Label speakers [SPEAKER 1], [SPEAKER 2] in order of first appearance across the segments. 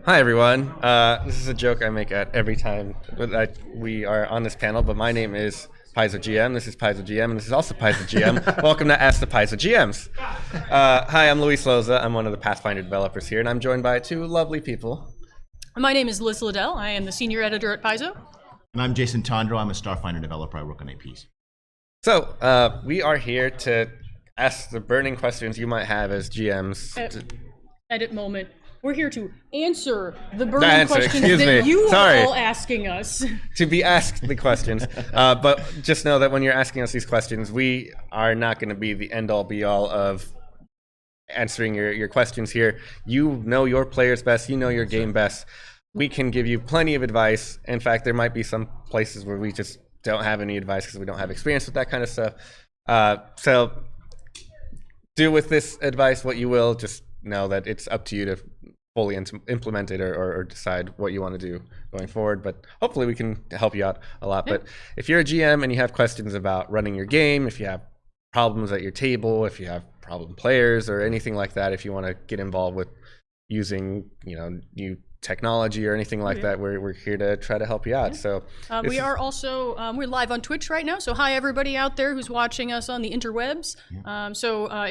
[SPEAKER 1] Hi everyone. This is a joke I make at every time that we are on this panel, but my name is Paizo GM. This is Paizo GM, and this is also Paizo GM. Welcome to Ask the Paizo GMs. Hi, I'm Luis Loza. I'm one of the Pathfinder developers here, and I'm joined by two lovely people.
[SPEAKER 2] My name is Liz Liddell. I am the senior editor at Paizo.
[SPEAKER 3] And I'm Jason Tondro. I'm a Starfinder developer. I work on APs.
[SPEAKER 1] So we are here to ask the burning questions you might have as GMs.
[SPEAKER 2] Edit moment. We're here to answer the burning questions
[SPEAKER 1] excuse
[SPEAKER 2] that
[SPEAKER 1] me.
[SPEAKER 2] you
[SPEAKER 1] Sorry.
[SPEAKER 2] are all asking us.
[SPEAKER 1] To be asked the questions. But just know that when you're asking us these questions, we are not going to be the end-all be-all of answering your questions here. You know your players best. You know your game best. We can give you plenty of advice. In fact, there might be some places where we just don't have any advice because we don't have experience with that kind of stuff. So do with this advice what you will. Just know that it's up to you to fully implement it or decide what you want to do going forward. But hopefully we can help you out a lot.
[SPEAKER 2] Yeah.
[SPEAKER 1] But if you're a GM and you have questions about running your game, if you have problems at your table, if you have problem players or anything like that, if you want to get involved with using new technology or anything like that, we're here to try to help you out. So
[SPEAKER 2] We are also we're live on Twitch right now, so hi everybody out there who's watching us on the interwebs.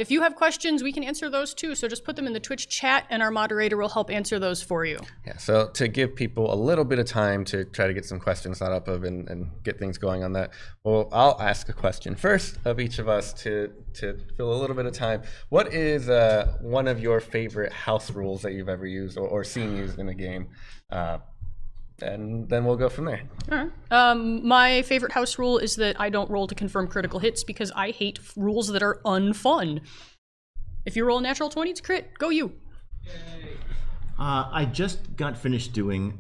[SPEAKER 2] If you have questions, we can answer those too, so just put them in the Twitch chat and our moderator will help answer those for you.
[SPEAKER 1] Yeah, so to give people a little bit of time to try to get some questions thought up of and get things going on that, well, I'll ask a question first of each of us to fill a little bit of time. What is one of your favorite house rules that you've ever used or seen used in a game? And then we'll go from there.
[SPEAKER 2] All right. My favorite house rule is that I don't roll to confirm critical hits because I hate rules that are unfun. If you roll a natural 20, it's crit. Go you.
[SPEAKER 3] I just got finished doing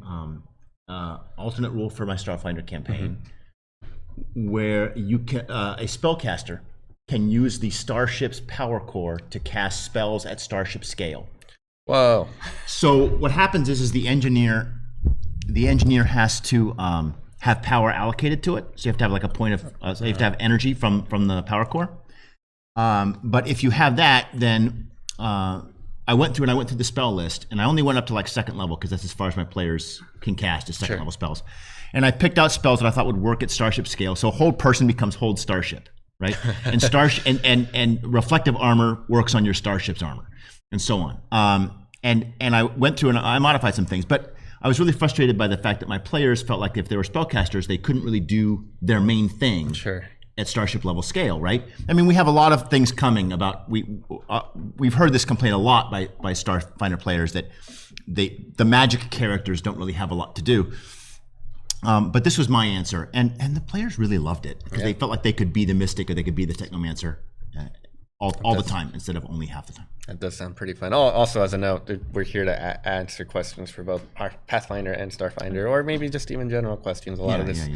[SPEAKER 3] alternate rule for my Starfinder campaign, where you can a spellcaster can use the starship's power core to cast spells at starship scale.
[SPEAKER 1] Whoa.
[SPEAKER 3] So what happens is the engineer has to have power allocated to it. So you have to have like a point of, so you have to have energy from the power core. But if you have that, then I went through the spell list, and I only went up to like second level because that's as far as my players can cast is second level spells. And I picked out spells that I thought would work at starship scale. So hold person becomes hold starship, right? And and reflective armor works on your starship's armor, and so on. And I went through and I modified some things, but I was really frustrated by the fact that my players felt like if they were spellcasters, they couldn't really do their main thing at starship level scale, right? I mean, we have a lot of things coming about, we've heard this complaint a lot by Starfinder players that the magic characters don't really have a lot to do. But this was my answer, and the players really loved it because they felt like they could be the mystic or they could be the technomancer all the time instead of only half the time. That
[SPEAKER 1] does sound pretty fun. Also, as a note, we're here to answer questions for both our Pathfinder and Starfinder, or maybe just even general questions. A lot of this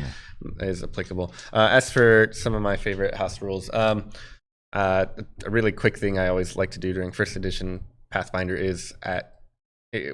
[SPEAKER 1] is applicable. As for some of my favorite house rules, a really quick thing I always like to do during first edition Pathfinder is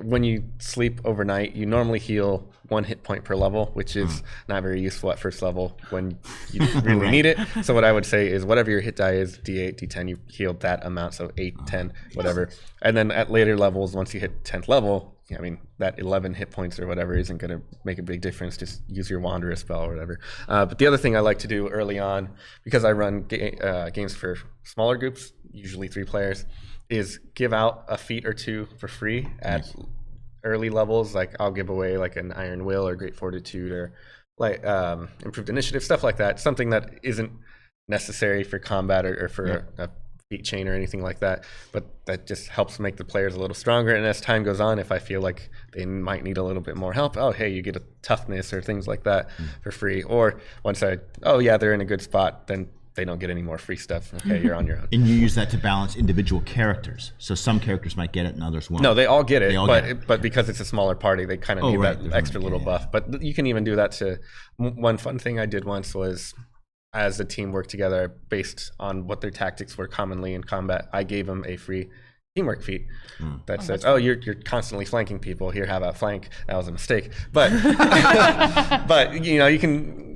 [SPEAKER 1] when you sleep overnight, you normally heal 1 hit point per level, which is not very useful at first level when you really need it. So what I would say is whatever your hit die is, D8, D10, you healed that amount, so 8, 10, whatever. And then at later levels, once you hit 10th level, I mean, that 11 hit points or whatever isn't going to make a big difference. Just use your Wanderer spell or whatever. But the other thing I like to do early on, because I run games for smaller groups, usually 3 players, is give out a feat or two for free at early levels. Like I'll give away like an Iron Will or Great Fortitude or like Improved Initiative, stuff like that. Something that isn't necessary for combat or for a feat chain or anything like that, but that just helps make the players a little stronger. And as time goes on, if I feel like they might need a little bit more help, oh hey, you get a toughness or things like that for free. Or once they're in a good spot, then they don't get any more free stuff. Okay, you're on your own.
[SPEAKER 3] And you use that to balance individual characters. So some characters might get it and others won't.
[SPEAKER 1] No, they all get it, but because it's a smaller party, they kind of need that extra little buff. But you can even do that to, one fun thing I did once was, as the team worked together based on what their tactics were commonly in combat, I gave them a free teamwork feat that says, you're constantly flanking people. Here, have a flank. That was a mistake. But but you can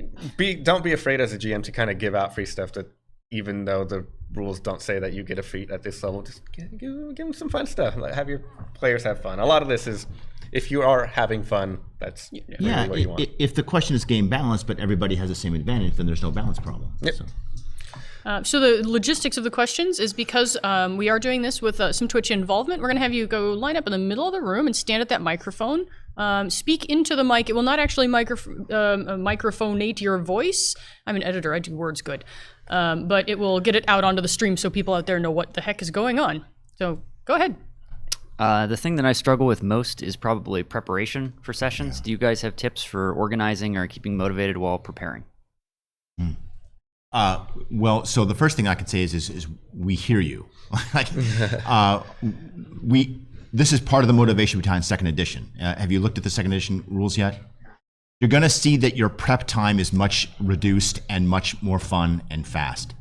[SPEAKER 1] don't be afraid as a GM to kind of give out free stuff that even though the rules don't say that you get a feat at this level, just give them some fun stuff. Have your players have fun. A lot of this is if you are having fun, that's really what you want.
[SPEAKER 3] If the question is game balance, but everybody has the same advantage, then there's no balance problem.
[SPEAKER 1] Yep.
[SPEAKER 2] So the logistics of the questions is because we are doing this with some Twitch involvement, we're going to have you go line up in the middle of the room and stand at that microphone. Speak into the mic. It will not actually microphonate your voice. I'm an editor. I do words good. But it will get it out onto the stream so people out there know what the heck is going on. So go ahead.
[SPEAKER 4] The thing that I struggle with most is probably preparation for sessions. Do you guys have tips for organizing or keeping motivated while preparing?
[SPEAKER 3] Well, so the first thing I can say is we hear you. This is part of the motivation behind Second Edition. Have you looked at the Second Edition rules yet? You're going to see that your prep time is much reduced and much more fun and fast.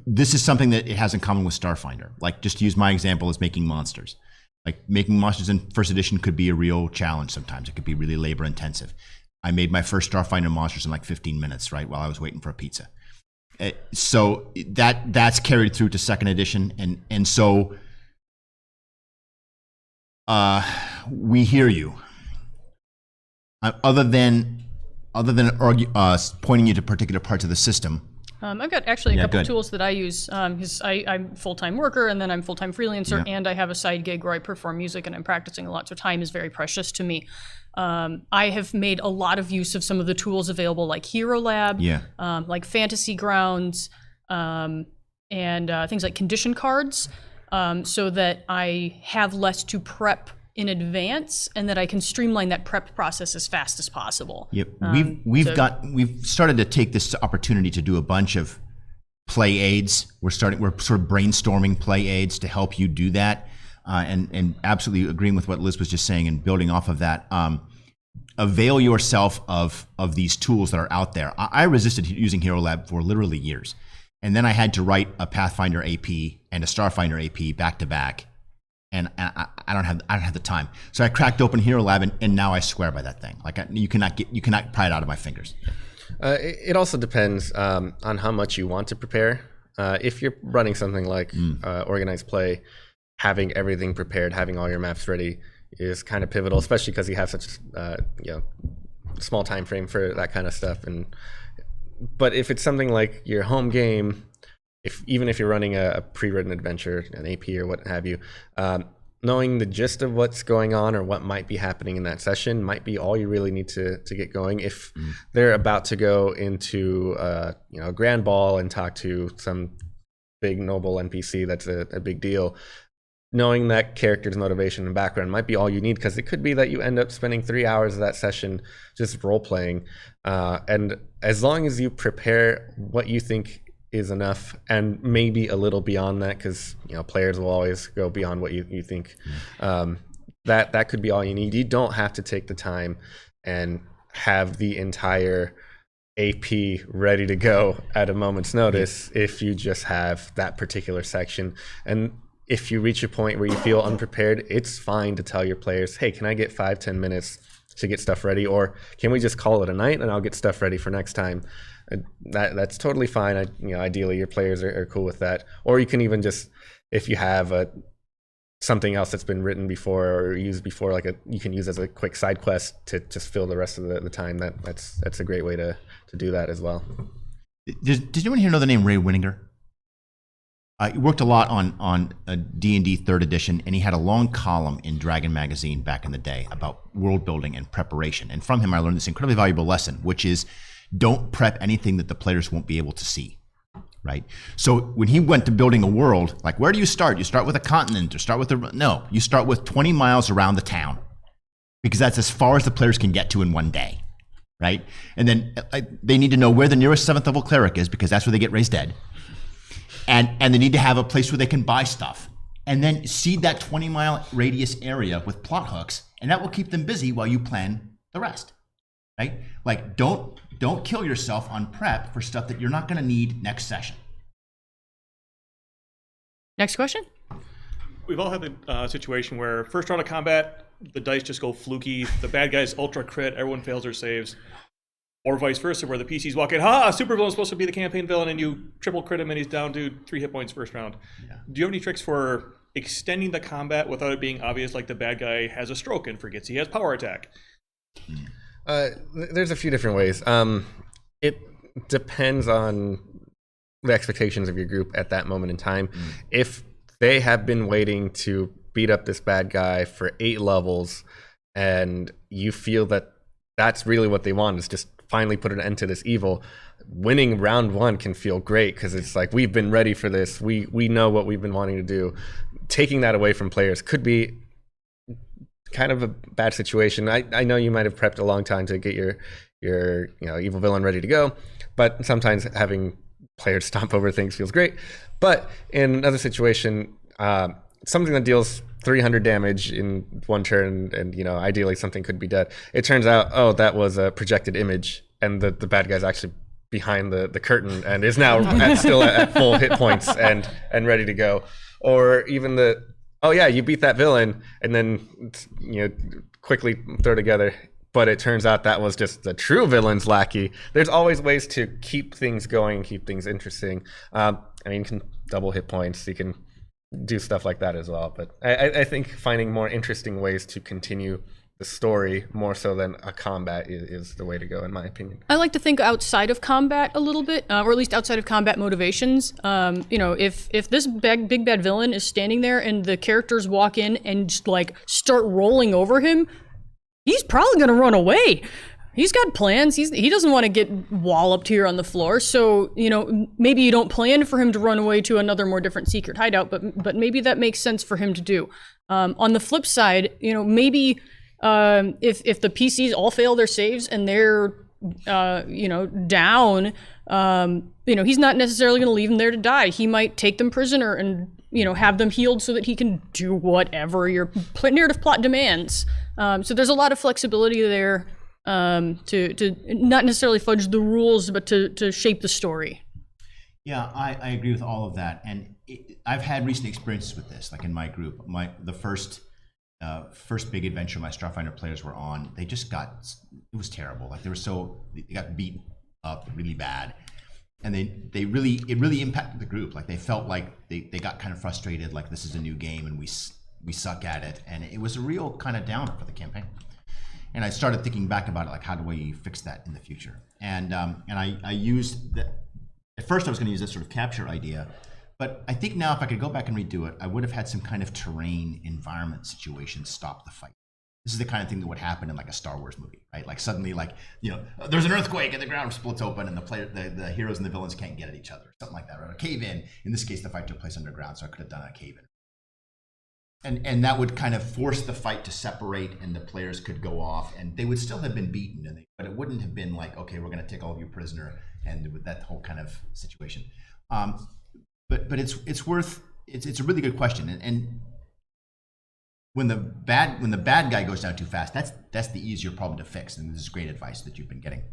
[SPEAKER 3] This is something that it has in common with Starfinder. Like, just to use my example, is making monsters. Like, making monsters in First Edition could be a real challenge sometimes. It could be really labor intensive. I made my first Starfinder monsters in like 15 minutes, right, while I was waiting for a pizza. So that's carried through to Second Edition, and so we hear you. Other than pointing you to particular parts of the system.
[SPEAKER 2] I've got actually a couple tools that I use because I'm a full-time worker and then I'm full-time freelancer and I have a side gig where I perform music and I'm practicing a lot, so time is very precious to me. I have made a lot of use of some of the tools available like Hero Lab, like Fantasy Grounds, and things like condition cards, so that I have less to prep in advance and that I can streamline that prep process as fast as possible.
[SPEAKER 3] Yep. We've started to take this opportunity to do a bunch of play aids. We're sort of brainstorming play aids to help you do that. And absolutely agreeing with what Liz was just saying and building off of that. Avail yourself of these tools that are out there. I resisted using Hero Lab for literally years. And then I had to write a Pathfinder AP and a Starfinder AP back to back. And I don't have the time. So I cracked open Hero Lab and now I swear by that thing. Like you cannot pry it out of my fingers.
[SPEAKER 1] It also depends on how much you want to prepare. If you're running something like organized play, having everything prepared, having all your maps ready is kind of pivotal, especially because you have such small time frame for that kind of stuff. But if it's something like your home game, even if you're running a pre-written adventure, an AP or what have you, knowing the gist of what's going on or what might be happening in that session might be all you really need to get going. If they're about to go into a grand ball and talk to some big noble NPC, that's a big deal. Knowing that character's motivation and background might be all you need, because it could be that you end up spending 3 hours of that session just role-playing. And as long as you prepare what you think is enough, and maybe a little beyond that, because players will always go beyond what you think, that could be all you need. You don't have to take the time and have the entire AP ready to go at a moment's notice if you just have that particular section. And if you reach a point where you feel unprepared, it's fine to tell your players, hey, can I get 5-10 minutes to get stuff ready? Or can we just call it a night and I'll get stuff ready for next time? That's totally fine. Ideally, your players are cool with that. Or you can even just, if you have something else that's been written before or used before, you can use as a quick side quest to just fill the rest of the time. That's a great way to do that as well.
[SPEAKER 3] Did anyone here know the name Ray Winninger? He worked a lot on D&D 3rd edition, and he had a long column in Dragon magazine back in the day about world building and preparation. And from him, I learned this incredibly valuable lesson, which is don't prep anything that the players won't be able to see, right? So when he went to building a world, like, where do you start? You start with a continent or start with no, you start with 20 miles around the town, because that's as far as the players can get to in one day, right? And then they need to know where the nearest 7th level cleric is, because that's where they get raised dead. And they need to have a place where they can buy stuff. And then seed that 20-mile radius area with plot hooks, and that will keep them busy while you plan the rest, right? Like, don't kill yourself on prep for stuff that you're not gonna need next session.
[SPEAKER 2] Next question?
[SPEAKER 5] We've all had the situation where first round of combat, the dice just go fluky, the bad guys ultra crit, everyone fails their saves. Or vice versa, where the PCs walk in, supervillain's supposed to be the campaign villain, and you triple crit him and he's down to 3 hit points first round. Yeah. Do you have any tricks for extending the combat without it being obvious, like the bad guy has a stroke and forgets he has power attack?
[SPEAKER 1] There's a few different ways. It depends on the expectations of your group at that moment in time. If they have been waiting to beat up this bad guy for 8 levels, and you feel that that's really what they want, is just finally put an end to this evil, winning round 1 can feel great because it's like, we've been ready for this. We know what we've been wanting to do. Taking that away from players could be kind of a bad situation. I know you might have prepped a long time to get your evil villain ready to go, but sometimes having players stomp over things feels great. But in another situation, something that deals 300 damage in 1 turn, and ideally something could be dead, it turns out, oh, that was a projected image, and the bad guy's actually behind the curtain and is now still at full hit points and ready to go. Or even oh yeah, you beat that villain, and then quickly throw together, but it turns out that was just the true villain's lackey. There's always ways to keep things going, keep things interesting. You can double hit points, you can do stuff like that as well. But I think finding more interesting ways to continue the story more so than a combat is the way to go, in my opinion. I
[SPEAKER 2] like to think outside of combat a little bit, or at least outside of combat motivations. If this big bad villain is standing there and the characters walk in and just start rolling over him, he's probably gonna run away. He's got plans. He doesn't want to get walloped here on the floor. So, maybe you don't plan for him to run away to another more different secret hideout, but maybe that makes sense for him to do. On the flip side, maybe if the PCs all fail their saves and they're down, he's not necessarily going to leave them there to die. He might take them prisoner and have them healed so that he can do whatever your narrative plot demands. So there's a lot of flexibility there. To not necessarily fudge the rules, but to shape the story.
[SPEAKER 3] Yeah, I agree with all of that, and I've had recent experiences with this. Like in my group, the first big adventure my Starfinder players were on, it was terrible. Like they got beat up really bad, and it really impacted the group. Like they felt like they got kind of frustrated, like this is a new game and we suck at it, and it was a real kind of downer for the campaign. And I started thinking back about it, like how do we fix that in the future? And I used that. At first, I was going to use this sort of capture idea, but I think now if I could go back and redo it, I would have had some kind of terrain environment situation stop the fight. This is the kind of thing that would happen in like a Star Wars movie, right? Like suddenly, there's an earthquake and the ground splits open, and the heroes and the villains can't get at each other, something like that, right? A cave in. In this case, the fight took place underground, so I could have done a cave in. And that would kind of force the fight to separate, and the players could go off, and they would still have been beaten, but it wouldn't have been like, okay, we're going to take all of you prisoner, and with that whole kind of situation. But it's a really good question, and when the bad guy goes down too fast, that's the easier problem to fix, and this is great advice that you've been getting.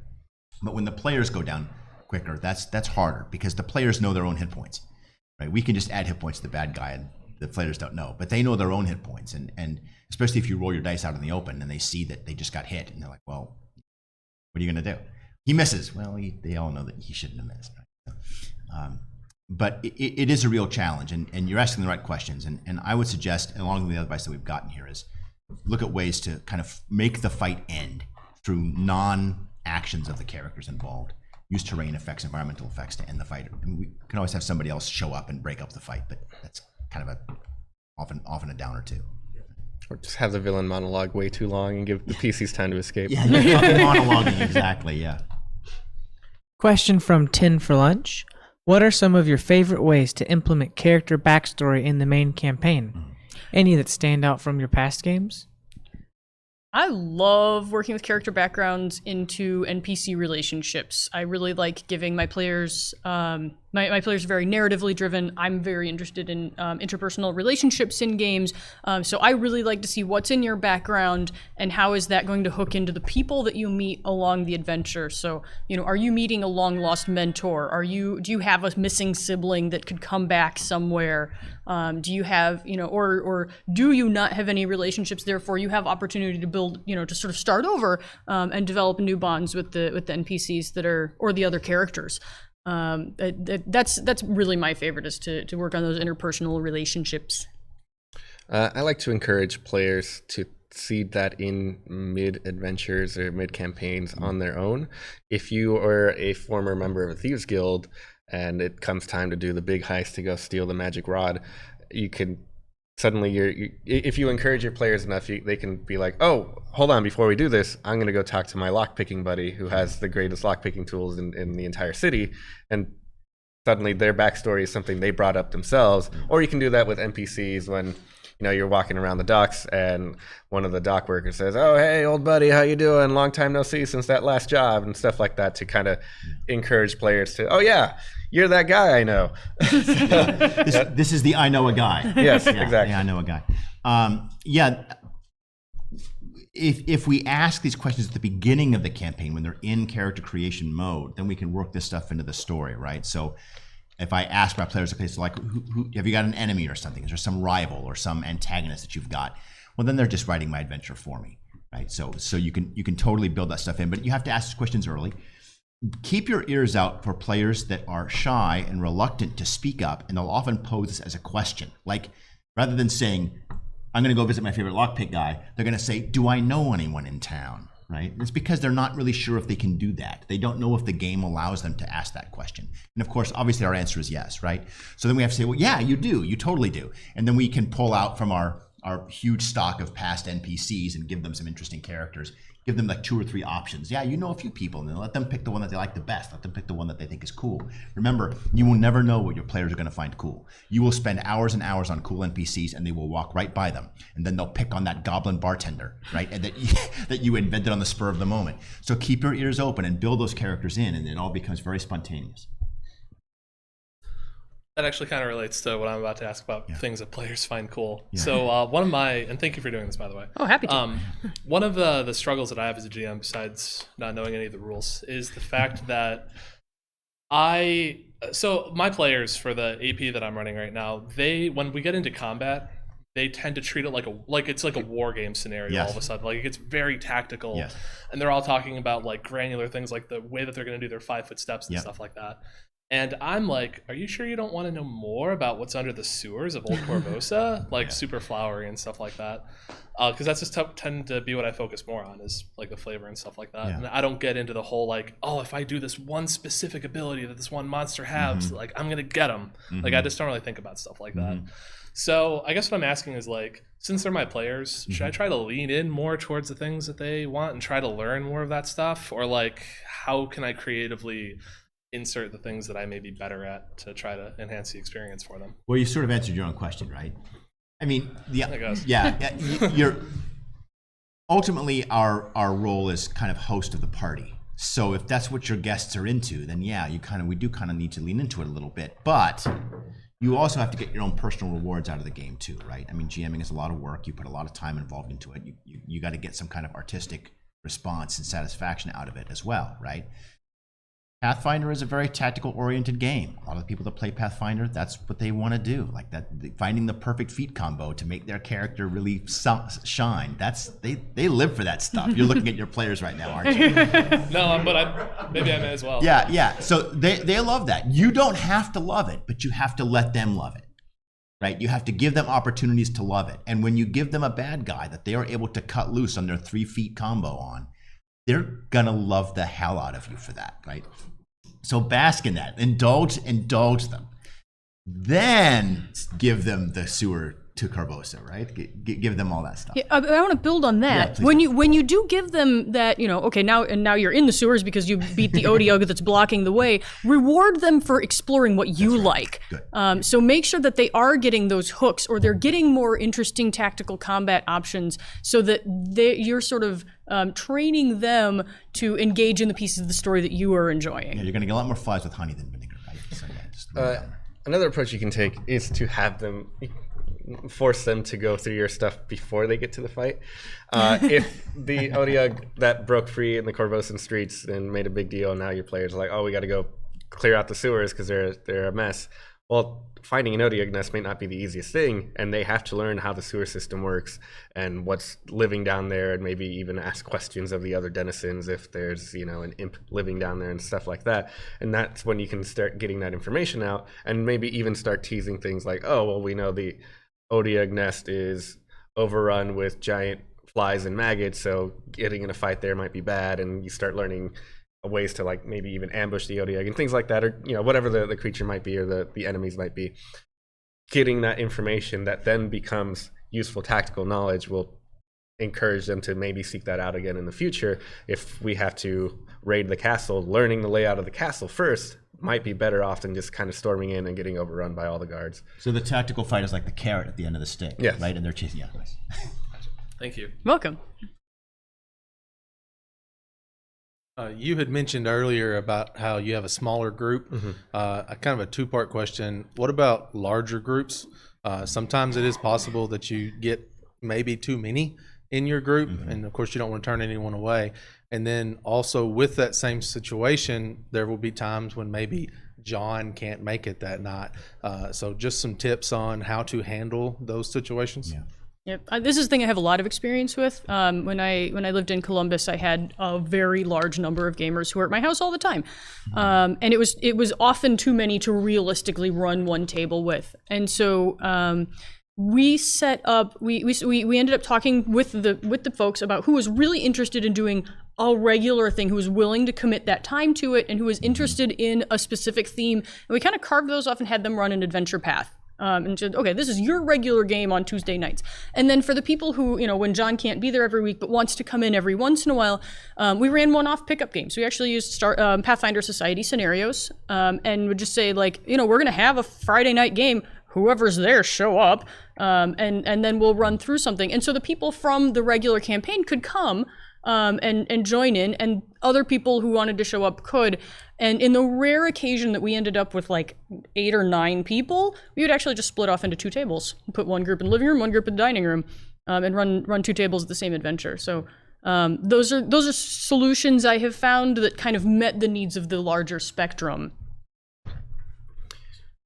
[SPEAKER 3] But when the players go down quicker, that's harder because the players know their own hit points, right? We can just add hit points to the bad guy, and the players don't know, but they know their own hit points, and especially if you roll your dice out in the open and they see that they just got hit, and they're like, well, what are you going to do? He misses. Well, they all know that he shouldn't have missed. Right? But it is a real challenge, and you're asking the right questions, and I would suggest, along with the advice that we've gotten here, is look at ways to kind of make the fight end through non-actions of the characters involved. Use terrain effects, environmental effects to end the fight. I mean, we can always have somebody else show up and break up the fight, but that's kind of often a downer too.
[SPEAKER 1] Or just have the villain monologue way too long and give the PCs time to escape.
[SPEAKER 3] Yeah, monologuing, exactly, yeah.
[SPEAKER 6] Question from Tin for Lunch. What are some of your favorite ways to implement character backstory in the main campaign? Any that stand out from your past games?
[SPEAKER 2] I love working with character backgrounds into NPC relationships. I really like giving my players, my players are very narratively driven. I'm very interested in interpersonal relationships in games. So I really like to see what's in your background and how is that going to hook into the people that you meet along the adventure. So, are you meeting a long lost mentor? Do you have a missing sibling that could come back somewhere? Do you have, or do you not have any relationships? Therefore, you have opportunity to build, to sort of start over and develop new bonds with the NPCs or the other characters. That's really my favorite, is to work on those interpersonal relationships.
[SPEAKER 1] I like to encourage players to seed that in mid-adventures or mid-campaigns on their own. If you are a former member of a Thieves Guild and it comes time to do the big heist to go steal the magic rod, you can suddenly, if you encourage your players enough, they can be like, oh, hold on, before we do this, I'm going to go talk to my lockpicking buddy who has the greatest lockpicking tools in the entire city, and suddenly their backstory is something they brought up themselves. Or you can do that with NPCs when you're walking around the docks and one of the dock workers says, oh, hey, old buddy, how you doing? Long time no see since that last job, and stuff like that, to kind of encourage players to, oh yeah, you're that guy I know.
[SPEAKER 3] This is the I know a guy.
[SPEAKER 1] Yes, exactly.
[SPEAKER 3] Yeah, I know a guy. If we ask these questions at the beginning of the campaign when they're in character creation mode, then we can work this stuff into the story, right? So if I ask my players, okay, so like, who have you got an enemy or something? Is there some rival or some antagonist that you've got? Well, then they're just writing my adventure for me, right? So you can totally build that stuff in, but you have to ask these questions early. Keep your ears out for players that are shy and reluctant to speak up, and they'll often pose this as a question. Like, rather than saying, I'm going to go visit my favorite lockpick guy, they're going to say, do I know anyone in town? Right? It's because they're not really sure if they can do that. They don't know if the game allows them to ask that question. And of course, obviously our answer is yes, right? So then we have to say, well, yeah, you do. You totally do. And then we can pull out from our huge stock of past NPCs and give them some interesting characters. Give them like 2 or 3 options. Yeah, you know a few people, and then let them pick the one that they like the best. Let them pick the one that they think is cool. Remember, you will never know what your players are going to find cool. You will spend hours and hours on cool NPCs, and they will walk right by them, and then they'll pick on that goblin bartender, right? And that you invented on the spur of the moment. So keep your ears open and build those characters in, and it all becomes very spontaneous.
[SPEAKER 7] That actually kind of relates to what I'm about to ask about things that players find cool. Yeah. So one of my, and thank you for doing this, by the way.
[SPEAKER 2] Oh, happy to.
[SPEAKER 7] One of the struggles that I have as a GM, besides not knowing any of the rules, is the fact that so my players for the AP that I'm running right now, when we get into combat, they tend to treat it like it's like a war game scenario. All of a sudden. Like, it gets very tactical. Yes. And they're all talking about like granular things, like the way that they're going to do their 5-foot steps and stuff like that. And I'm like, are you sure you don't want to know more about what's under the sewers of Old Corvosa? Like super flowery and stuff like that. Because that's just tend to be what I focus more on, is like the flavor and stuff like that. Yeah. And I don't get into the whole like, oh, if I do this one specific ability that this one monster has, like I'm going to get them. Like I just don't really think about stuff like that. So I guess what I'm asking is, like, since they're my players, should I try to lean in more towards the things that they want and try to learn more of that stuff? Or like, how can I creatively insert the things that I may be better at to try to enhance the experience for them?
[SPEAKER 3] Well, you sort of answered your own question, right? I mean, you're ultimately our role is kind of host of the party. So if that's what your guests are into, then we do kind of need to lean into it a little bit. But you also have to get your own personal rewards out of the game too, right? I mean, GMing is a lot of work. You put a lot of time involved into it. You got to get some kind of artistic response and satisfaction out of it as well, right? Pathfinder is a very tactical-oriented game. A lot of the people that play Pathfinder, that's what they want to do. Like that, finding the perfect feat combo to make their character really shine. They live for that stuff. You're looking at your players right now, aren't you?
[SPEAKER 7] No, but maybe I may as well.
[SPEAKER 3] Yeah. So they love that. You don't have to love it, but you have to let them love it, right? You have to give them opportunities to love it. And when you give them a bad guy that they are able to cut loose on their 3 feet combo on, they're gonna love the hell out of you for that, right? So bask in that, indulge them. Then give them the sewer to Corvosa, right? Give them all that stuff.
[SPEAKER 2] Yeah, I want to build on that. When you do give them that, okay, now you're in the sewers because you beat the Odiog that's blocking the way. Reward them for exploring what you like. Good. So make sure that they are getting those hooks, or they're getting more interesting tactical combat options, so that you're sort of training them to engage in the pieces of the story that you are enjoying.
[SPEAKER 3] Yeah, you're going to get a lot more flies with honey than vinegar, right? So yeah,
[SPEAKER 1] another approach you can take is to have them force them to go through your stuff before they get to the fight. If the Odiog that broke free in the Corvosan streets and made a big deal, and now your players are like, oh, we got to go clear out the sewers because they're a mess. Well, finding an Odiog nest may not be the easiest thing, and they have to learn how the sewer system works and what's living down there, and maybe even ask questions of the other denizens if there's, an imp living down there and stuff like that. And that's when you can start getting that information out, and maybe even start teasing things like, oh, well, we know the Odiug nest is overrun with giant flies and maggots, so getting in a fight there might be bad, and you start learning ways to like maybe even ambush the Odiug and things like that, or whatever the creature might be or the enemies might be. Getting that information that then becomes useful tactical knowledge will encourage them to maybe seek that out again in the future. If we have to raid the castle, learning the layout of the castle first might be better off than just kind of storming in and getting overrun by all the guards.
[SPEAKER 3] So the tactical fight is like the carrot at the end of the stick,
[SPEAKER 1] yes.
[SPEAKER 3] Right? And they're chasing. Yeah, nice.
[SPEAKER 7] Thank you.
[SPEAKER 2] Welcome.
[SPEAKER 8] You had mentioned earlier about how you have a smaller group. A kind of a two-part question. What about larger groups? Sometimes it is possible that you get maybe too many in your group, and of course you don't want to turn anyone away. And then also with that same situation, there will be times when maybe John can't make it that night. So just some tips on how to handle those situations.
[SPEAKER 3] Yeah.
[SPEAKER 2] Yep. This is a thing I have a lot of experience with. When I lived in Columbus, I had a very large number of gamers who were at my house all the time, and it was often too many to realistically run one table with. And so we set up. We ended up talking with the folks about who was really interested in doing a regular thing, who was willing to commit that time to it, and who was interested in a specific theme. And we kind of carved those off and had them run an adventure path. And said, okay, this is your regular game on Tuesday nights. And then for the people who, when John can't be there every week but wants to come in every once in a while, we ran one-off pickup games. We actually used Pathfinder Society scenarios, and would just say, like, we're going to have a Friday night game. Whoever's there, show up, and then we'll run through something. And so the people from the regular campaign could come and join in, and other people who wanted to show up could. And in the rare occasion that we ended up with like 8 or 9 people, we would actually just split off into 2 tables, put one group in the living room, one group in the dining room, and run 2 tables at the same adventure. So those are solutions I have found that kind of met the needs of the larger spectrum.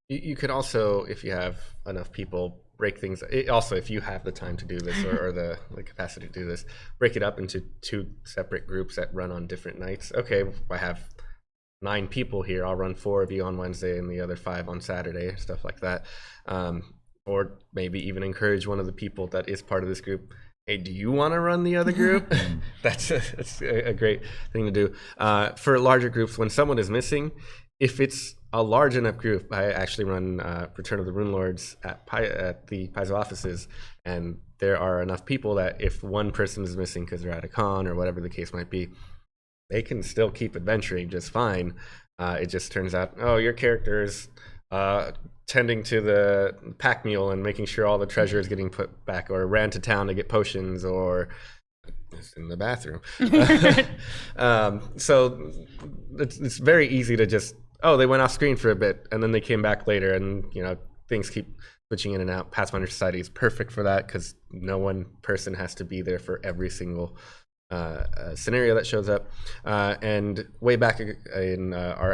[SPEAKER 1] You could also, if you have enough people, break things. Also, if you have the time to do this or the capacity to do this, break it up into 2 separate groups that run on different nights. Okay, I have 9 people here. I'll run 4 of you on Wednesday and the other 5 on Saturday, stuff like that. Or maybe even encourage one of the people that is part of this group. Hey, do you want to run the other group? That's a great thing to do. For larger groups, when someone is missing, if it's a large enough group, I actually run Return of the Rune Lords at the Paizo offices, and there are enough people that if one person is missing because they're at a con or whatever the case might be, they can still keep adventuring just fine. It just turns out, your character is tending to the pack mule and making sure all the treasure is getting put back, or ran to town to get potions, or is in the bathroom. So it's very easy to just, they went off screen for a bit and then they came back later, and things keep switching in and out. Pathfinder Society is perfect for that because no one person has to be there for every single scenario that shows up. And way back in our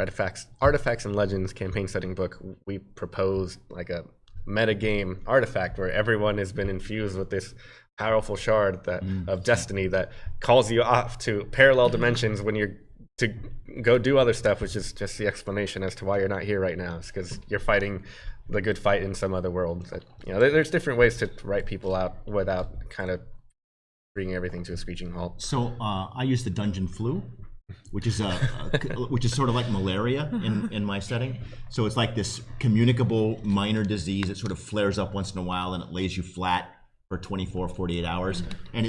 [SPEAKER 1] Artifacts and Legends campaign setting book, we proposed like a metagame artifact where everyone has been infused with this powerful shard of destiny that calls you off to parallel dimensions when you're to go do other stuff, which is just the explanation as to why you're not here right now. It's because you're fighting the good fight in some other world. That, there's different ways to write people out without kind of bringing everything to a screeching halt.
[SPEAKER 3] So I use the dungeon flu, which is which is sort of like malaria in my setting. So it's like this communicable minor disease. It sort of flares up once in a while and it lays you flat for 24, 48 hours. And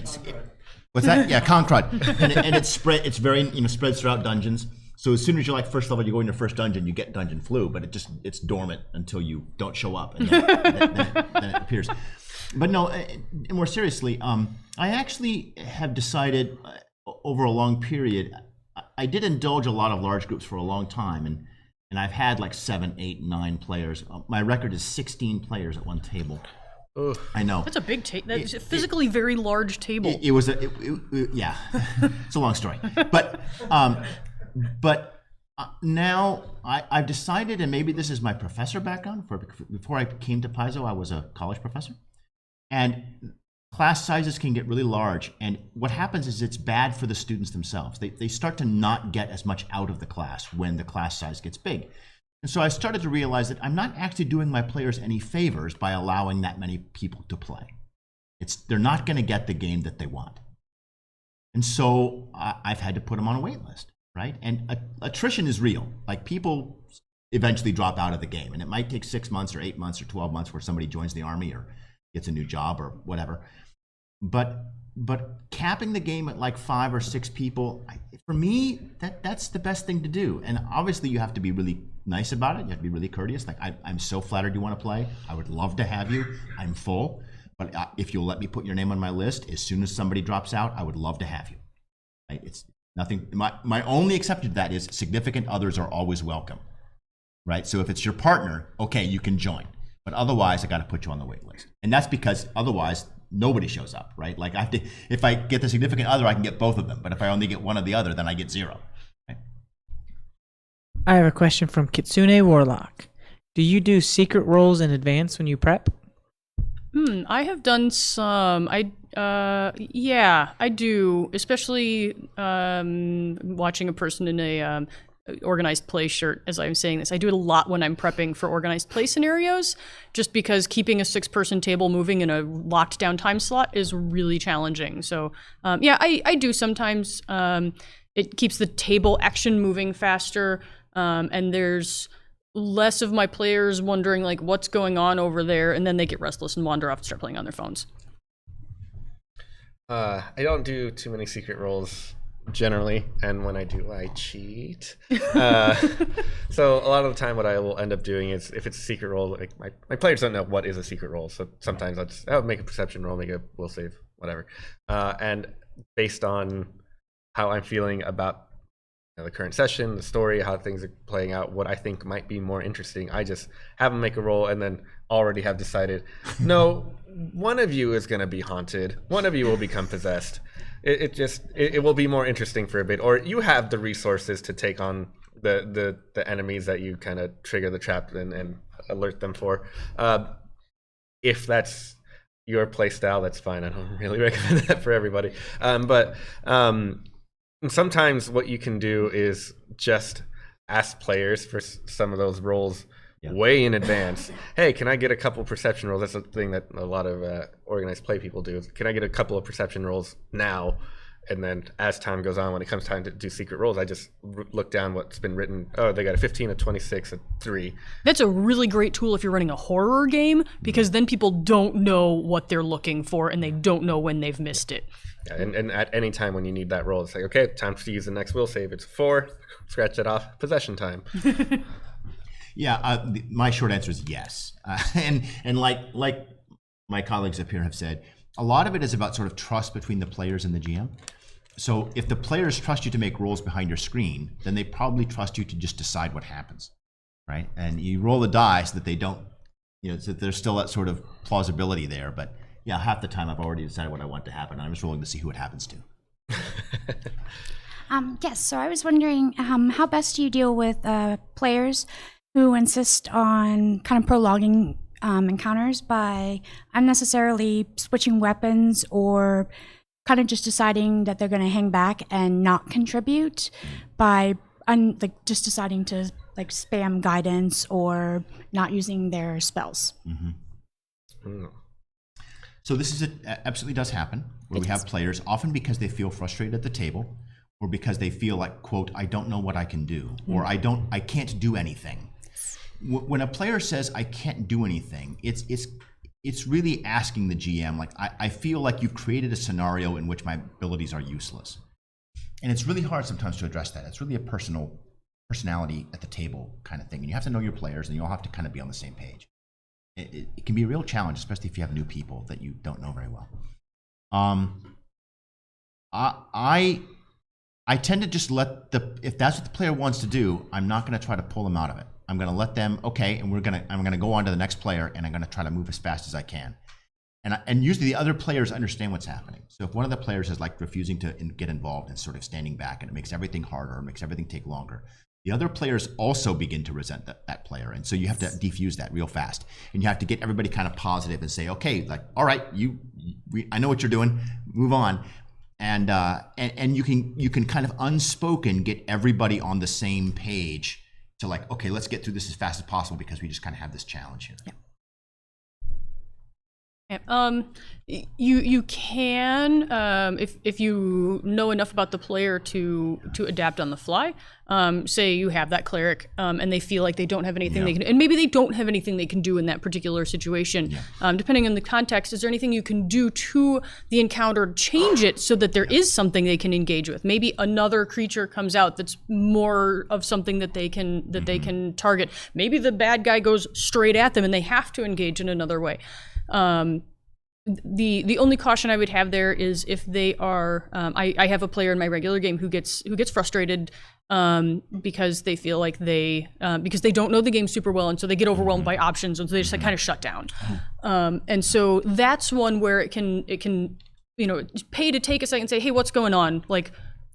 [SPEAKER 3] what's that? Yeah, con crud. And it's it's very, spreads throughout dungeons. So as soon as you're like first level, you go in your first dungeon, you get dungeon flu, but it's dormant until you don't show up, and then it appears. But no, more seriously, I actually have decided over a long period, I did indulge a lot of large groups for a long time, and I've had like 7, 8, 9 players. My record is 16 players at one table.
[SPEAKER 1] Ugh.
[SPEAKER 3] I know.
[SPEAKER 2] That's a big table. That's a physically very large table.
[SPEAKER 3] It was yeah. It's a long story, but now I've decided, and maybe this is my professor background. Before I came to Paizo, I was a college professor, and class sizes can get really large. And what happens is it's bad for the students themselves. They start to not get as much out of the class when the class size gets big. And so I started to realize that I'm not actually doing my players any favors by allowing that many people to play. They're not going to get the game that they want. And so I've had to put them on a wait list, right? And attrition is real. Like, people eventually drop out of the game, and it might take 6 months or 8 months or 12 months where somebody joins the army or gets a new job or whatever. But capping the game at like 5 or 6 people, for me, that's the best thing to do. And obviously you have to be really nice about it. You have to be really courteous. Like, I'm so flattered you want to play. I would love to have you. I'm full. But if you'll let me put your name on my list, as soon as somebody drops out, I would love to have you. Right? It's nothing. My only exception to that is significant others are always welcome. Right? So if it's your partner, okay, you can join. But otherwise, I got to put you on the wait list. And that's because otherwise, nobody shows up, right? Like, if I get the significant other, I can get both of them. But if I only get one or the other, then I get 0. Right?
[SPEAKER 6] I have a question from Kitsune Warlock. Do you do secret roles in advance when you prep?
[SPEAKER 2] I have done some. Yeah, I do. Especially watching a person in a organized play shirt. As I'm saying this, I do it a lot when I'm prepping for organized play scenarios, just because keeping a 6-person table moving in a locked down time slot is really challenging. So yeah, I do sometimes. It keeps the table action moving faster, and there's less of my players wondering like what's going on over there, and then they get restless and wander off and start playing on their phones.
[SPEAKER 1] I don't do too many secret roles generally, and when I do, I cheat. So a lot of the time what I will end up doing is, if it's a secret role, like my players don't know what is a secret role, so sometimes I'll make a perception roll, make a will save, whatever, and based on how I'm feeling about the current session, the story, how things are playing out, what I think might be more interesting, I just have them make a roll and then already have decided, no, one of you is going to be haunted, one of you will become possessed. It will be more interesting for a bit, or you have the resources to take on the enemies that you kind of trigger the trap and alert them for. If that's your play style, that's fine. I don't really recommend that for everybody. But sometimes what you can do is just ask players for some of those roles way in advance. Hey, can I get a couple perception rolls? That's a thing that a lot of organized play people do. Can I get a couple of perception rolls now? And then as time goes on, when it comes time to do secret rolls, I just look down what's been written. Oh, they got a 15, a 26, a 3.
[SPEAKER 2] That's a really great tool if you're running a horror game, because then people don't know what they're looking for and they don't know when they've missed it.
[SPEAKER 1] Yeah, and at any time when you need that roll, it's like, okay, time to use the next will save. It's 4, scratch it off, possession time.
[SPEAKER 3] Yeah, my short answer is yes. And like my colleagues up here have said, a lot of it is about sort of trust between the players and the GM. So if the players trust you to make rolls behind your screen, then they probably trust you to just decide what happens, right? And you roll the dice that they don't, so there's still that sort of plausibility there. But yeah, half the time I've already decided what I want to happen. I'm just rolling to see who it happens to.
[SPEAKER 9] Yes, so I was wondering, how best do you deal with players who insist on kind of prolonging encounters by unnecessarily switching weapons, or kind of just deciding that they're going to hang back and not contribute by just deciding to like spam guidance or not using their spells?
[SPEAKER 3] Mm-hmm. So this absolutely does happen, where we have players, often because they feel frustrated at the table, or because they feel like, quote, I don't know what I can do, or I can't do anything. When a player says I can't do anything, it's really asking the GM, like, I feel like you've created a scenario in which my abilities are useless. And it's really hard sometimes to address that. It's really a personality at the table kind of thing. And you have to know your players, and you all have to kind of be on the same page. It can be a real challenge, especially if you have new people that you don't know very well. I tend to just let if that's what the player wants to do, I'm not going to try to pull them out of it. I'm going to let them, okay, and I'm going to go on to the next player, and I'm going to try to move as fast as I can. And usually the other players understand what's happening. So if one of the players is like refusing to get involved and sort of standing back, and it makes everything harder, makes everything take longer, the other players also begin to resent that player. And so you have to defuse that real fast. And you have to get everybody kind of positive and say, okay, like, all right, I know what you're doing, move on. And you can kind of unspoken get everybody on the same page to like, okay, let's get through this as fast as possible because we just kind of have this challenge here.
[SPEAKER 9] Yeah.
[SPEAKER 2] You can if you know enough about the player to adapt on the fly. Say you have that cleric and they feel like they don't have anything they can, and maybe they don't have anything they can do in that particular situation. Depending on the context, is there anything you can do to the encounter to change it so that there is something they can engage with? Maybe another creature comes out that's more of something that they can target. Maybe the bad guy goes straight at them and they have to engage in another way. The only caution I would have there is if they are, I have a player in my regular game who gets frustrated because they feel like because they don't know the game super well, and so they get overwhelmed by options, and so they just like kind of shut down. And so that's one where it can pay to take a second and say, hey, what's going on? Like,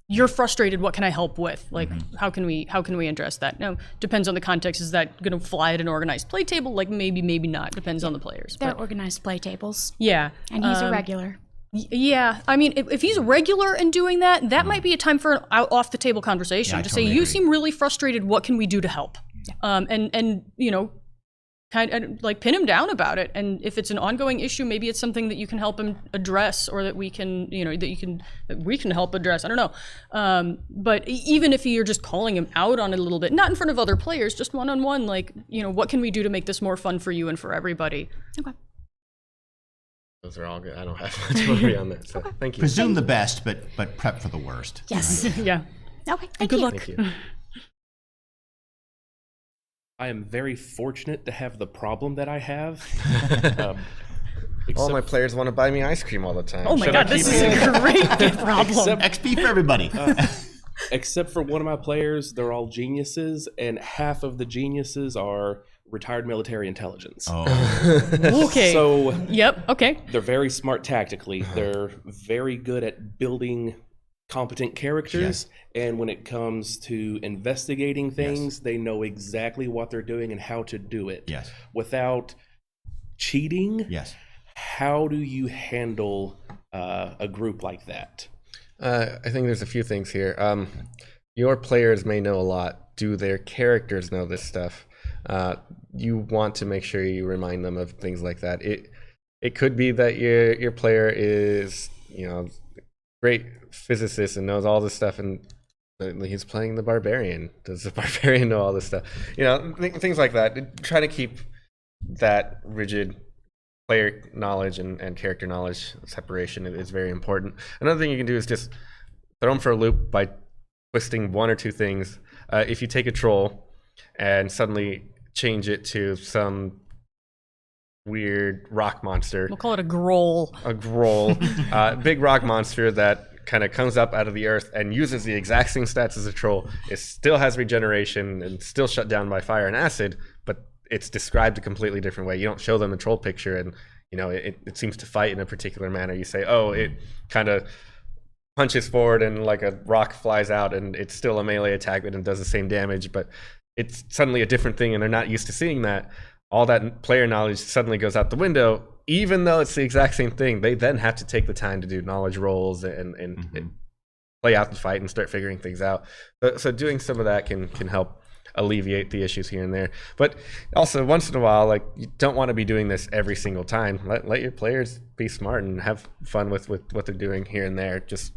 [SPEAKER 2] you're frustrated. What can I help with? Like, how can we address that? Now, depends on the context. Is that going to fly at an organized play table? Like, maybe not. Depends on the players.
[SPEAKER 9] They're organized play tables.
[SPEAKER 2] Yeah.
[SPEAKER 9] And he's a regular.
[SPEAKER 2] Yeah. I mean, if he's a regular and doing that might be a time for an off the table conversation.
[SPEAKER 3] Yeah,
[SPEAKER 2] to
[SPEAKER 3] totally
[SPEAKER 2] say, you
[SPEAKER 3] agree.
[SPEAKER 2] seem really frustrated. What can we do to help? And kind of like pin him down about it. And if it's an ongoing issue, maybe it's something that you can help him address, or that we can help address. I don't know. But even if you're just calling him out on it a little bit, not in front of other players, just one-on-one, like, what can we do to make this more fun for you and for everybody?
[SPEAKER 9] Okay.
[SPEAKER 1] Those are all good. I don't have much more beyond that. So thank you.
[SPEAKER 3] Presume the best, but prep for the worst.
[SPEAKER 9] Yes.
[SPEAKER 2] Yeah.
[SPEAKER 9] Okay. Thank
[SPEAKER 2] Good
[SPEAKER 9] you.
[SPEAKER 2] luck.
[SPEAKER 1] Thank you.
[SPEAKER 10] I am very fortunate to have the problem that I have.
[SPEAKER 1] All my players want to buy me ice cream all the time.
[SPEAKER 2] Oh my
[SPEAKER 1] Should I
[SPEAKER 2] God, this
[SPEAKER 1] keep
[SPEAKER 2] is
[SPEAKER 1] it?
[SPEAKER 2] a great problem.
[SPEAKER 3] XP for everybody.
[SPEAKER 10] Except for one of my players, they're all geniuses, and half of the geniuses are retired military intelligence.
[SPEAKER 2] Okay.
[SPEAKER 10] So
[SPEAKER 2] Yep. Okay.
[SPEAKER 10] they're very smart tactically. They're very good at building competent characters, and when it comes to investigating things, they know exactly what they're doing and how to do it. Without cheating. How do you handle a group like that?
[SPEAKER 1] I think there's a few things here. Your players may know a lot. Do their characters know this stuff? You want to make sure you remind them of things like that. It could be that your player is, great physicist and knows all this stuff, and he's playing the barbarian. Does the barbarian know all this stuff? Things like that. Try to keep that rigid player knowledge and character knowledge separation is very important. Another thing you can do is just throw them for a loop by twisting one or two things. If you take a troll and suddenly change it to some weird rock monster.
[SPEAKER 2] We'll call it a growl.
[SPEAKER 1] A growl. Big rock monster that kind of comes up out of the earth and uses the exact same stats as a troll. It still has regeneration and still shut down by fire and acid, but it's described a completely different way. You don't show them the troll picture and, it seems to fight in a particular manner. You say, oh, it kind of punches forward and like a rock flies out and it's still a melee attack and it does the same damage, but it's suddenly a different thing and they're not used to seeing that. All that player knowledge suddenly goes out the window, even though it's the exact same thing. They then have to take the time to do knowledge rolls and play out the fight and start figuring things out. So doing some of that can help alleviate the issues here and there. But also, once in a while, like, you don't want to be doing this every single time. Let your players be smart and have fun with what they're doing here and there. Just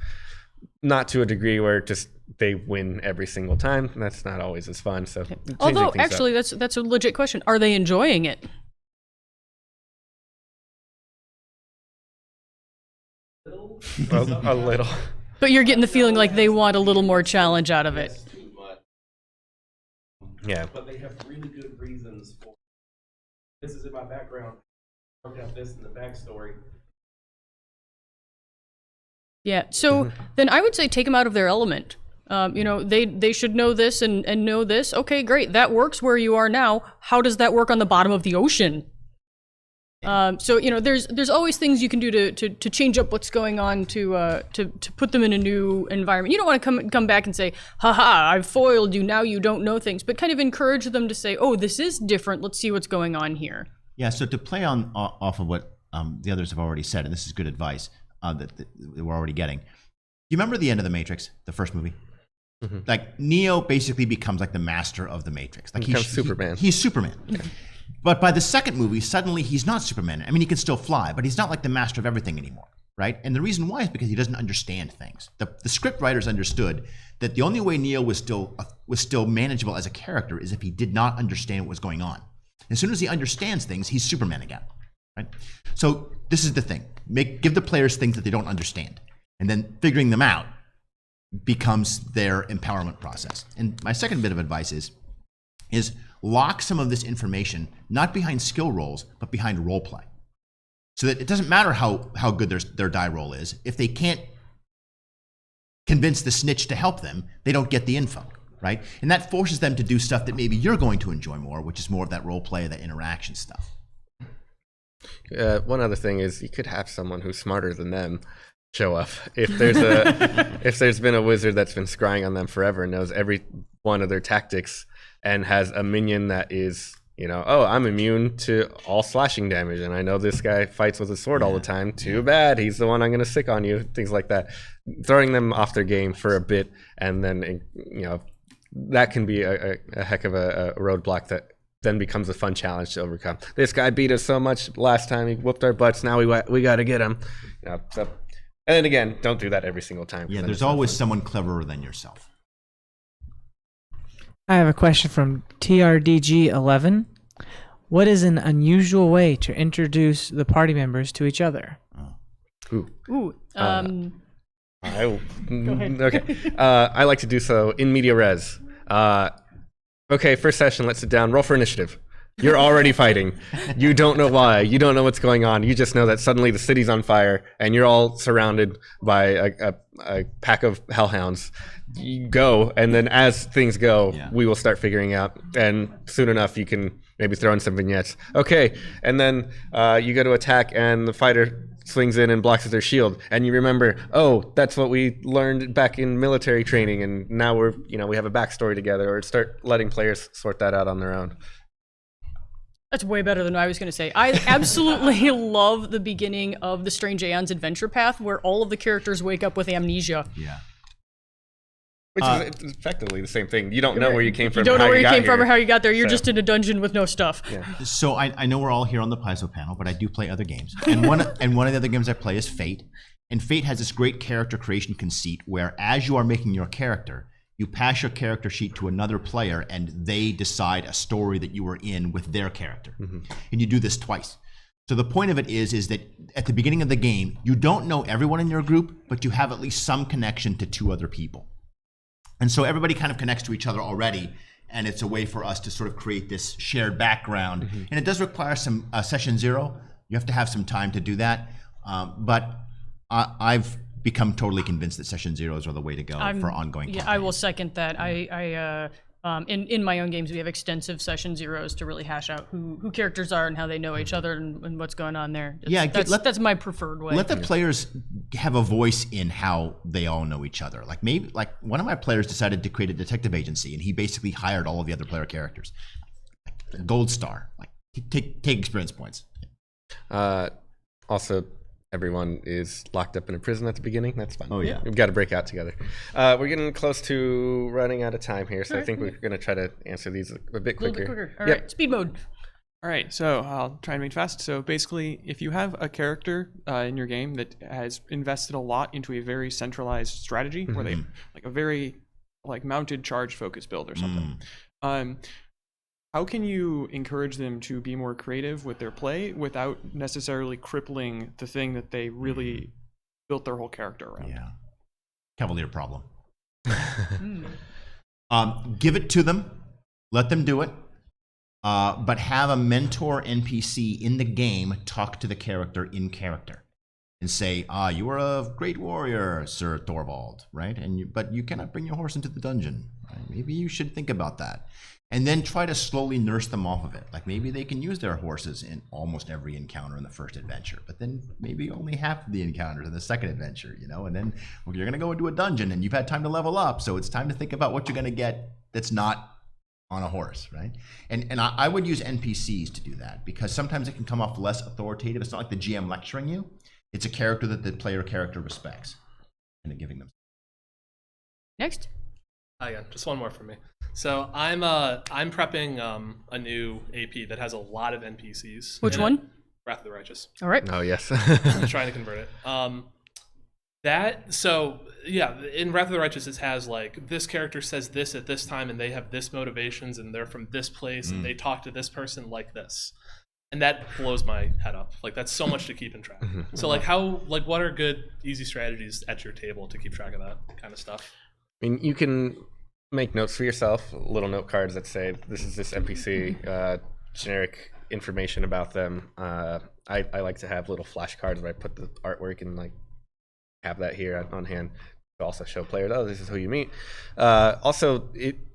[SPEAKER 1] not to a degree where just they win every single time. That's not always as fun. So,
[SPEAKER 2] although actually, that's a legit question. Are they enjoying it?
[SPEAKER 1] A little.
[SPEAKER 2] But you're getting the feeling like they want a little more challenge out of it.
[SPEAKER 1] Yeah.
[SPEAKER 10] But they have really good reasons for this. Is in my background. I worked out this in the backstory.
[SPEAKER 2] Yeah. So then I would say take them out of their element. They should know this and know this. Okay, great. That works where you are now. How does that work on the bottom of the ocean? So there's always things you can do to change up what's going on to put them in a new environment. You don't want to come back and say, haha, I've foiled you, now you don't know things, but kind of encourage them to say, oh, this is different, let's see what's going on here.
[SPEAKER 3] Yeah, so to play off of what the others have already said, and this is good advice that we're already getting. You remember the end of The Matrix, the first movie? Like Neo basically becomes like the master of the Matrix. Like
[SPEAKER 1] becomes Superman.
[SPEAKER 3] He's Superman. But by the second movie, suddenly he's not Superman. I mean, he can still fly, but he's not like the master of everything anymore, right? And the reason why is because he doesn't understand things. The script writers understood that the only way Neo was still manageable as a character is if he did not understand what was going on. As soon as he understands things, he's Superman again, right? So this is the thing: give the players things that they don't understand, and then figuring them out becomes their empowerment process. And my second bit of advice is lock some of this information not behind skill rolls, but behind role play. So that it doesn't matter how good their die roll is. If they can't convince the snitch to help them, they don't get the info, right? And that forces them to do stuff that maybe you're going to enjoy more, which is more of that role play, that interaction stuff.
[SPEAKER 1] One other thing is you could have someone who's smarter than them show up. If there's been a wizard that's been scrying on them forever and knows every one of their tactics and has a minion that is, I'm immune to all slashing damage, and I know this guy fights with a sword all the time. Too bad, he's the one I'm going to sick on you. Things like that. Throwing them off their game for a bit, and then, that can be a heck of a roadblock that then becomes a fun challenge to overcome. This guy beat us so much last time, he whooped our butts, now we got to get him. So, and then again, don't do that every single time.
[SPEAKER 3] Yeah, there's always someone cleverer than yourself.
[SPEAKER 6] I have a question from TRDG11. What is an unusual way to introduce the party members to each other?
[SPEAKER 2] Go ahead.
[SPEAKER 1] Okay. I like to do so in media res. Okay, first session, let's sit down. Roll for initiative. You're already fighting. You don't know why. You don't know what's going on. You just know that suddenly the city's on fire and you're all surrounded by a pack of hellhounds. You go, and then as things go, we will start figuring out. And soon enough, you can maybe throw in some vignettes. Okay, and then you go to attack, and the fighter swings in and blocks with their shield, and you remember, oh, that's what we learned back in military training, and now we have a backstory together. Or start letting players sort that out on their own.
[SPEAKER 2] That's way better than I was going to say. I absolutely love the beginning of the Strange Aeon's adventure path, where all of the characters wake up with amnesia.
[SPEAKER 3] Yeah.
[SPEAKER 1] Which is effectively the same thing. You don't know where you came from.
[SPEAKER 2] You don't know where you came from or how you got there. You're just in a dungeon with no stuff.
[SPEAKER 1] Yeah.
[SPEAKER 3] So I know we're all here on the Paizo panel, but I do play other games. And one of the other games I play is Fate. And Fate has this great character creation conceit where as you are making your character, you pass your character sheet to another player and they decide a story that you were in with their character. Mm-hmm. And you do this twice. So the point of it is that at the beginning of the game, you don't know everyone in your group, but you have at least some connection to two other people. And so everybody kind of connects to each other already, and it's a way for us to sort of create this shared background. Mm-hmm. And it does require some session zero. You have to have some time to do that. But I've become totally convinced that session zeros are the way to go for ongoing campaigns.
[SPEAKER 2] I will second that. In my own games, we have extensive session zeros to really hash out who characters are and how they know each other and what's going on there. That's my preferred way.
[SPEAKER 3] Let the players have a voice in how they all know each other. Like one of my players decided to create a detective agency, and he basically hired all of the other player characters. Like gold star. Like take experience points.
[SPEAKER 1] Also, everyone is locked up in a prison at the beginning. That's fun.
[SPEAKER 3] Oh, yeah.
[SPEAKER 1] We've got to break out together. We're getting close to running out of time here, so I think we're going to try to answer these a bit quicker.
[SPEAKER 2] A little bit quicker. All right, speed mode.
[SPEAKER 11] All right, so I'll try and make it fast. So basically, if you have a character in your game that has invested a lot into a very centralized strategy, where they like a very mounted charge focus build or something, how can you encourage them to be more creative with their play without necessarily crippling the thing that they really built their whole character around?
[SPEAKER 3] Yeah. Cavalier problem. Give it to them. Let them do it. But have a mentor NPC in the game talk to the character in character. And say, you are a great warrior, Sir Thorvald, right? But you cannot bring your horse into the dungeon. Right? Maybe you should think about that. And then try to slowly nurse them off of it. Like maybe they can use their horses in almost every encounter in the first adventure, but then maybe only half of the encounters in the second adventure, and then you're going to go into a dungeon and you've had time to level up. So it's time to think about what you're going to get that's not on a horse, right? And I would use NPCs to do that because sometimes it can come off less authoritative. It's not like the GM lecturing you. It's a character that the player character respects and giving them.
[SPEAKER 2] Next.
[SPEAKER 7] Yeah, just one more from me. So I'm prepping a new AP that has a lot of NPCs.
[SPEAKER 2] Which one?
[SPEAKER 7] Wrath of the Righteous.
[SPEAKER 2] All right.
[SPEAKER 1] Oh yes.
[SPEAKER 7] I'm trying to convert it. In Wrath of the Righteous, it has like this character says this at this time, and they have this motivations, and they're from this place, and they talk to this person like this, and that blows my head up. Like that's so much to keep in track. So what are good, easy strategies at your table to keep track of that kind of stuff?
[SPEAKER 1] I mean, you can make notes for yourself, little note cards that say this is this NPC, generic information about them. I like to have little flashcards where I put the artwork and like have that here on hand to also show players, oh, this is who you meet. Also,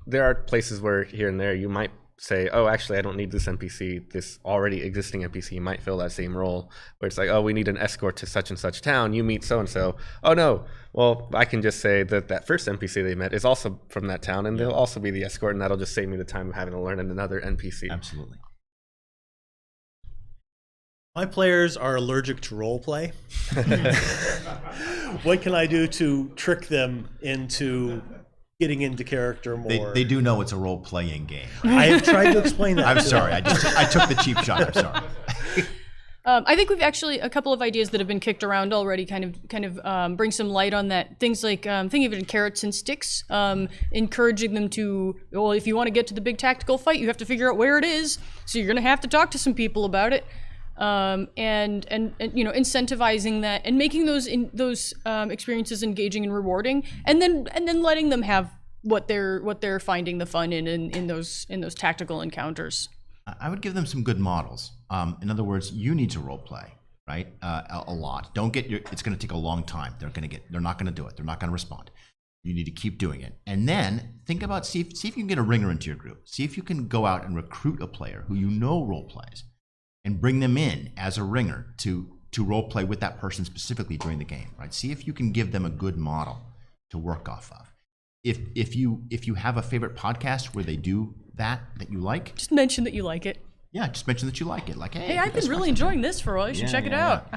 [SPEAKER 1] there are places where here and there you might say, oh, actually, I don't need this NPC. This already existing NPC might fill that same role, where it's like, oh, we need an escort to such and such town. You meet so-and-so. Oh, no. Well, I can just say that first NPC they met is also from that town, and they'll also be the escort, and that'll just save me the time of having to learn another NPC.
[SPEAKER 3] Absolutely.
[SPEAKER 12] My players are allergic to roleplay. What can I do to trick them into getting into character more?
[SPEAKER 3] They do know it's a role-playing game.
[SPEAKER 12] I have tried to explain that.
[SPEAKER 3] I'm sorry. I took the cheap shot. I'm sorry.
[SPEAKER 2] I think we've actually a couple of ideas that have been kicked around already. Kind of bring some light on that. Things like think of it in carrots and sticks, encouraging them to. Well, if you want to get to the big tactical fight, you have to figure out where it is. So you're going to have to talk to some people about it. And incentivizing that and making those experiences engaging and rewarding, and then letting them have what they're finding the fun in those tactical encounters.
[SPEAKER 3] I would give them some good models. In other words, you need to role play, right? A lot. Don't get it's going to take a long time. They're not going to do it. They're not going to respond. You need to keep doing it, and then think about see if you can get a ringer into your group. See if you can go out and recruit a player who role plays, and bring them in as a ringer to role play with that person specifically during the game, right? See if you can give them a good model to work off of. If you have a favorite podcast where they do that you like,
[SPEAKER 2] just mention that you like it.
[SPEAKER 3] Yeah, just mention that you like it. Like, hey,
[SPEAKER 2] I've been really enjoying this for a while. You should check it out.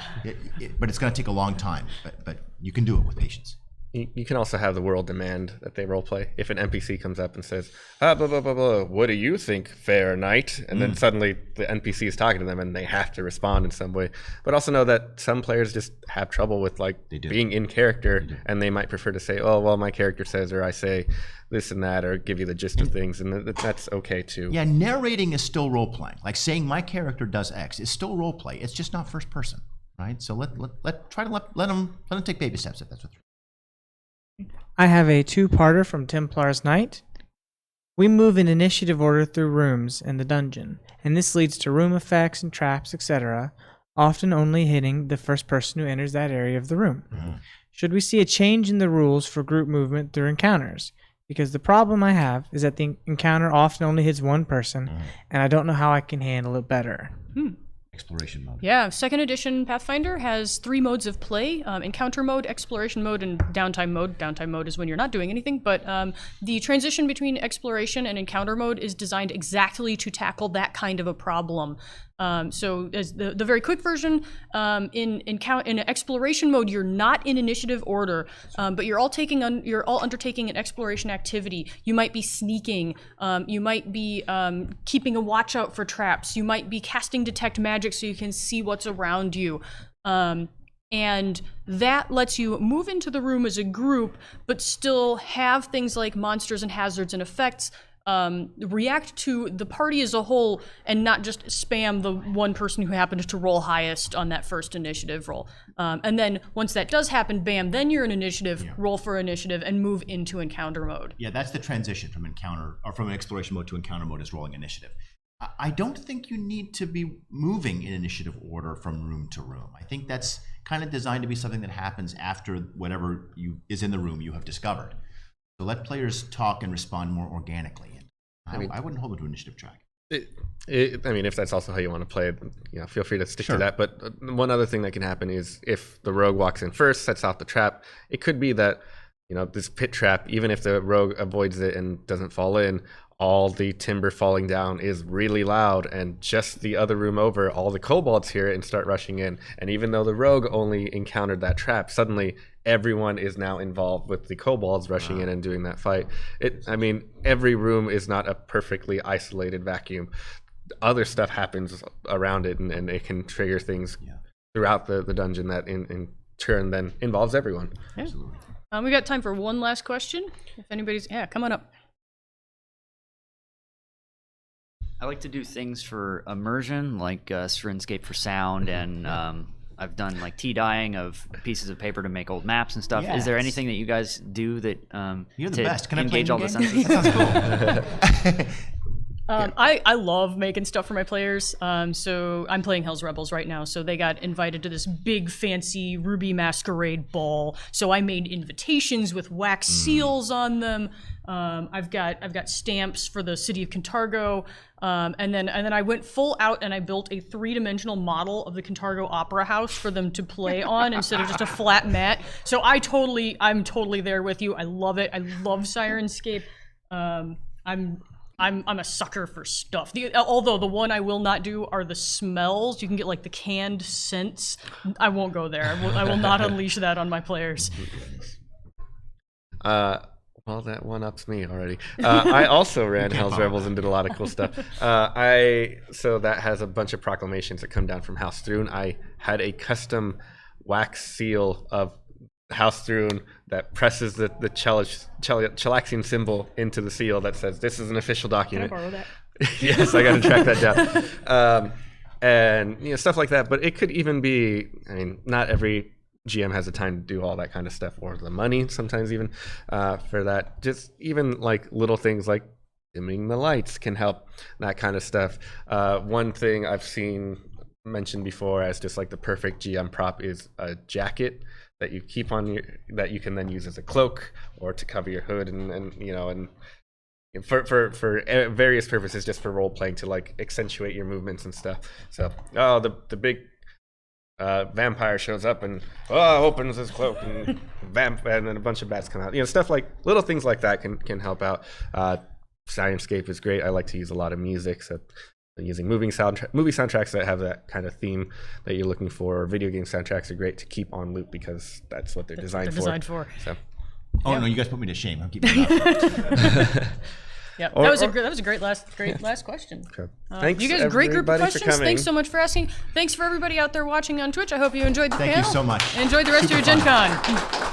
[SPEAKER 3] But it's going to take a long time. But you can do it with patience.
[SPEAKER 1] You can also have the world demand that they roleplay. If an NPC comes up and says, blah, blah, blah, blah, what do you think, fair knight? And then suddenly the NPC is talking to them and they have to respond in some way. But also know that some players just have trouble with being in character, and they might prefer to say, oh, well, my character says, or I say this and that, or give you the gist of things, and that's okay too.
[SPEAKER 3] Yeah, narrating is still role-playing. Like saying my character does X is still role-play. It's just not first person, right? So let them take baby steps if that's what they're.
[SPEAKER 6] I have a two-parter from Templar's Knight. We move in initiative order through rooms in the dungeon, and this leads to room effects and traps, etc., often only hitting the first person who enters that area of the room. Should we see a change in the rules for group movement through encounters? Because the problem I have is that the encounter often only hits one person, and I don't know how I can handle it better.
[SPEAKER 3] Exploration mode.
[SPEAKER 2] Yeah, Second Edition Pathfinder has 3 modes of play: encounter mode, exploration mode, and downtime mode. Downtime mode is when you're not doing anything, but the transition between exploration and encounter mode is designed exactly to tackle that kind of a problem. So as the very quick version, in exploration mode, you're not in initiative order, but you're all undertaking an exploration activity. You might be sneaking, you might be keeping a watch out for traps, you might be casting detect magic so you can see what's around you. And that lets you move into the room as a group, but still have things like monsters and hazards and effects react to the party as a whole, and not just spam the one person who happened to roll highest on that first initiative roll. And then once that does happen, bam, then you're in initiative, roll for initiative, and move into encounter mode.
[SPEAKER 3] Yeah, that's the transition from from an exploration mode to encounter mode is rolling initiative. I don't think you need to be moving in initiative order from room to room. I think that's kind of designed to be something that happens after whatever is in the room you have discovered. So let players talk and respond more organically. I wouldn't hold it to initiative track.
[SPEAKER 1] If that's also how you want to play it, feel free to stick to that. But one other thing that can happen is if the rogue walks in first, sets off the trap, it could be that this pit trap, even if the rogue avoids it and doesn't fall in, all the timber falling down is really loud, and just the other room over, all the kobolds hear it and start rushing in. And even though the rogue only encountered that trap, suddenly everyone is now involved with the kobolds rushing in and doing that fight. I mean, every room is not a perfectly isolated vacuum. Other stuff happens around it, and it can trigger things throughout the dungeon that in turn then involves everyone.
[SPEAKER 2] Yeah. We got time for one last question. If anybody's, come on up.
[SPEAKER 4] I like to do things for immersion, like Syrinscape for sound, and I've done like tea dyeing of pieces of paper to make old maps and stuff. Is there anything that you guys do that
[SPEAKER 3] You're the
[SPEAKER 4] to
[SPEAKER 3] best. Can I
[SPEAKER 4] engage
[SPEAKER 3] play
[SPEAKER 4] all
[SPEAKER 3] the
[SPEAKER 4] the
[SPEAKER 3] game?
[SPEAKER 4] senses?
[SPEAKER 3] That sounds cool.
[SPEAKER 2] I love making stuff for my players. So I'm playing Hell's Rebels right now. So they got invited to this big fancy Ruby Masquerade ball. So I made invitations with wax seals on them. I've got stamps for the city of Cantargo. And then I went full out and I built a 3-dimensional model of the Cantargo Opera House for them to play on instead of just a flat mat. So I'm totally there with you. I love it. I love Syrinscape. I'm a sucker for stuff. Although the one I will not do are the smells. You can get like the canned scents. I won't go there. I will not unleash that on my players.
[SPEAKER 1] Well, that one-ups me already. I also ran Hell's Rebels and did a lot of cool stuff. So that has a bunch of proclamations that come down from House Thrune. I had a custom wax seal of House Thrune that presses the Chelaxian symbol into the seal that says, "This is an official document."
[SPEAKER 2] Can I borrow that?
[SPEAKER 1] Yes, I got to track that down. And stuff like that. But it could even be, I mean, not every GM has the time to do all that kind of stuff, or the money sometimes even for that. Just even like little things like dimming the lights can help, that kind of stuff. One thing I've seen mentioned before as just like the perfect GM prop is a jacket that you keep on that you can then use as a cloak or to cover your hood, and for various purposes, just for role playing, to like accentuate your movements and stuff. So the big vampire shows up and opens his cloak and and then a bunch of bats come out. Stuff like little things like that can help out. Syrinscape is great. I like to use a lot of music, so using movie soundtracks that have that kind of theme that you're looking for. Video game soundtracks are great to keep on loop because that's what they're designed for. So.
[SPEAKER 3] No, you guys put me to shame. I'm keeping it up.
[SPEAKER 2] Yeah, that was a great last question.
[SPEAKER 1] Okay. Thanks,
[SPEAKER 2] you guys, great group of questions.
[SPEAKER 1] For
[SPEAKER 2] Thanks so much for asking. Thanks for everybody out there watching on Twitch. I hope you enjoyed the panel.
[SPEAKER 3] Thank you so much.
[SPEAKER 2] Enjoy the rest of your Gen Con.